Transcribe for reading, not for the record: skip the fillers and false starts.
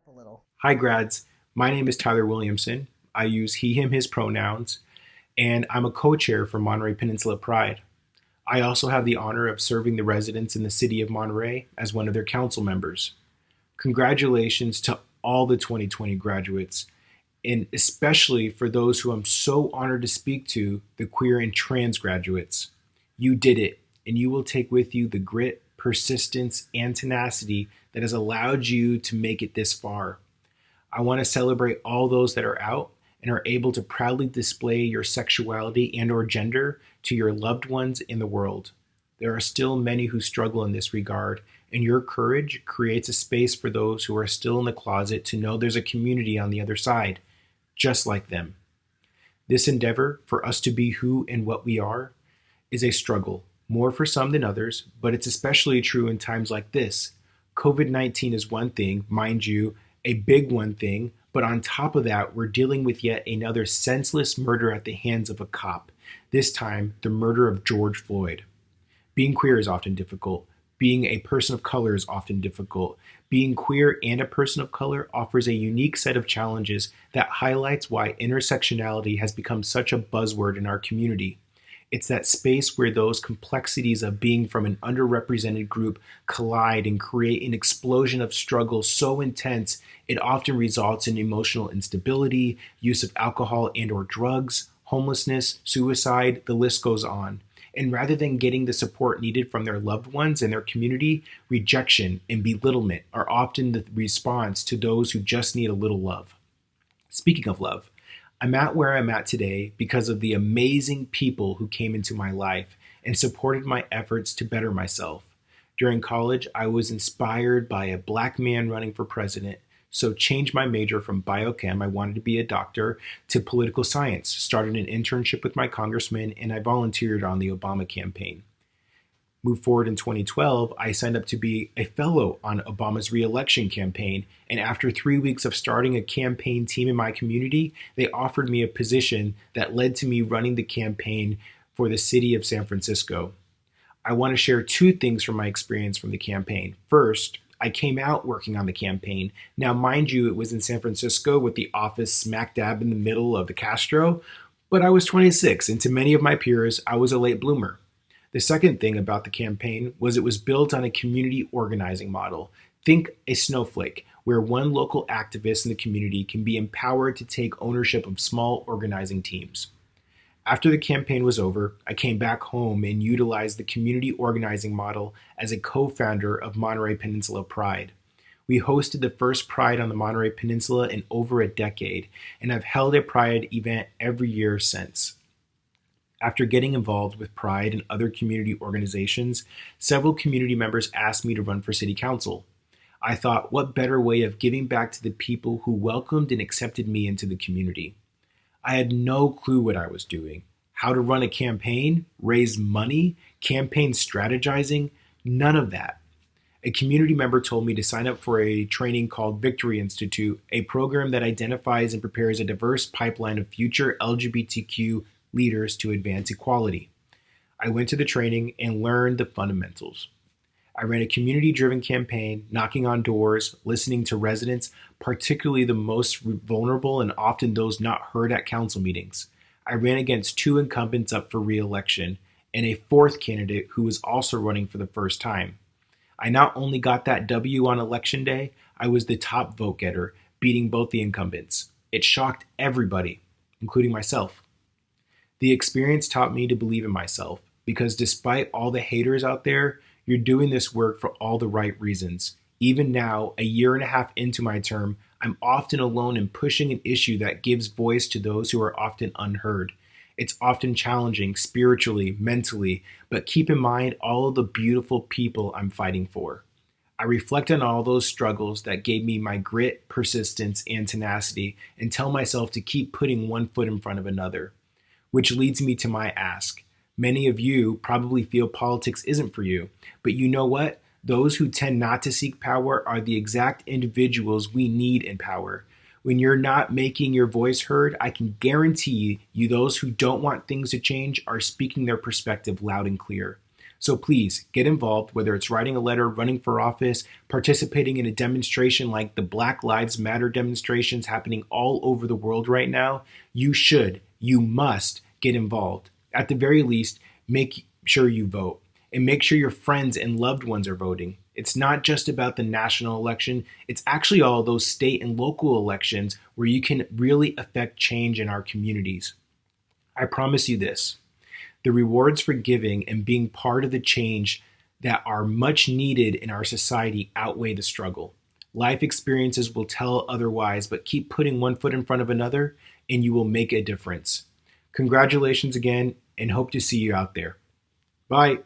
A little. Hi, grads. My name is Tyler Williamson. I use he, him, his pronouns, and I'm a co chair for Monterey Peninsula Pride. I also have the honor of serving the residents in the city of Monterey as one of their council members. Congratulations to all the 2020 graduates, and especially for those who I'm so honored to speak to, the queer and trans graduates. You did it, and you will take with you the grit, persistence, and tenacity that has allowed you to make it this far. I want to celebrate all those that are out and are able to proudly display your sexuality and or gender to your loved ones in the world. There are still many who struggle in this regard, and your courage creates a space for those who are still in the closet to know there's a community on the other side, just like them. This endeavor for us to be who and what we are is a struggle, more for some than others, but it's especially true in times like this. COVID-19 is one thing, mind you, a big one thing, but on top of that, we're dealing with yet another senseless murder at the hands of a cop, this time the murder of George Floyd. Being queer is often difficult. Being a person of color is often difficult. Being queer and a person of color offers a unique set of challenges that highlights why intersectionality has become such a buzzword in our community. It's that space where those complexities of being from an underrepresented group collide and create an explosion of struggle so intense it often results in emotional instability, use of alcohol and or drugs, homelessness, suicide, the list goes on. And rather than getting the support needed from their loved ones and their community, rejection and belittlement are often the response to those who just need a little love. Speaking of love, I'm at where I'm at today because of the amazing people who came into my life and supported my efforts to better myself. During college, I was inspired by a black man running for president, so changed my major from biochem, I wanted to be a doctor, to political science, started an internship with my congressman, and I volunteered on the Obama campaign. Moved forward in 2012, I signed up to be a fellow on Obama's re-election campaign, and after 3 weeks of starting a campaign team in my community, they offered me a position that led to me running the campaign for the city of San Francisco. I want to share two things from my experience from the campaign. First, I came out working on the campaign. Now, mind you, it was in San Francisco with the office smack dab in the middle of the Castro, but I was 26, and to many of my peers, I was a late bloomer. The second thing about the campaign was it was built on a community organizing model. Think a snowflake, where one local activist in the community can be empowered to take ownership of small organizing teams. After the campaign was over, I came back home and utilized the community organizing model as a co-founder of Monterey Peninsula Pride. We hosted the first Pride on the Monterey Peninsula in over a decade, and I've held a Pride event every year since. After getting involved with Pride and other community organizations, several community members asked me to run for city council. I thought, what better way of giving back to the people who welcomed and accepted me into the community? I had no clue what I was doing. How to run a campaign, raise money, campaign strategizing, none of that. A community member told me to sign up for a training called Victory Institute, a program that identifies and prepares a diverse pipeline of future LGBTQ leaders to advance equality. I went to the training and learned the fundamentals. I ran a community-driven campaign, knocking on doors, listening to residents, particularly the most vulnerable and often those not heard at council meetings. I ran against two incumbents up for re-election and a fourth candidate who was also running for the first time. I not only got that W on election day, I was the top vote getter, beating both the incumbents. It shocked everybody, including myself. The experience taught me to believe in myself because despite all the haters out there, you're doing this work for all the right reasons. Even now, a year and a half into my term, I'm often alone in pushing an issue that gives voice to those who are often unheard. It's often challenging spiritually, mentally, but keep in mind all of the beautiful people I'm fighting for. I reflect on all those struggles that gave me my grit, persistence, and tenacity and tell myself to keep putting one foot in front of another. Which leads me to my ask. Many of you probably feel politics isn't for you, but you know what? Those who tend not to seek power are the exact individuals we need in power. When you're not making your voice heard, I can guarantee you those who don't want things to change are speaking their perspective loud and clear. So please get involved, whether it's writing a letter, running for office, participating in a demonstration like the Black Lives Matter demonstrations happening all over the world right now. You must get involved. At the very least, make sure you vote and make sure your friends and loved ones are voting. It's not just about the national election. It's actually all those state and local elections where you can really affect change in our communities. I promise you this. The rewards for giving and being part of the change that are much needed in our society outweigh the struggle. Life experiences will tell otherwise, but keep putting one foot in front of another and you will make a difference. Congratulations again and hope to see you out there. Bye.